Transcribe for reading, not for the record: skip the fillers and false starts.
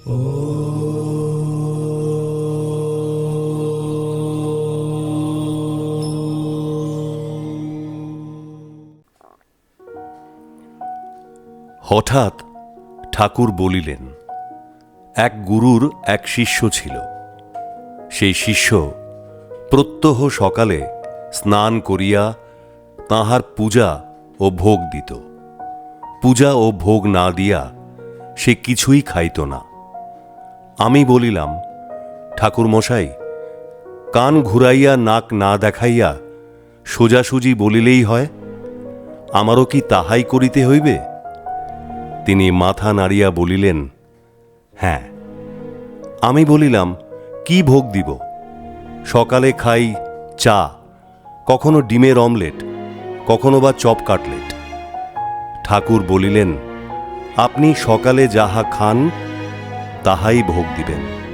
হঠাৎ ঠাকুর বলিলেন, এক গুরুর এক শিষ্য ছিল। সেই শিষ্য প্রত্যহ সকালে স্নান করিয়া তাঁহার পূজা ও ভোগ দিত। পূজা ও ভোগ না দিয়া সে কিছুই খাইত না। আমি বলিলাম, ঠাকুর মশাই, কান ঘুরাইয়া নাক না দেখাইয়া সোজাসুজি বলিলেই হয়? আমারও কি তাহাই করিতে হইবে? তিনি মাথা নাড়িয়া বলিলেন, হ্যাঁ। আমি বলিলাম, কি ভোগ দিব? সকালে খাই চা, কখনো ডিমের অমলেট, কখনো বা চপ কাটলেট। ঠাকুর বলিলেন, আপনি সকালে যাহা খান তাহাই ভোগ দিবেন।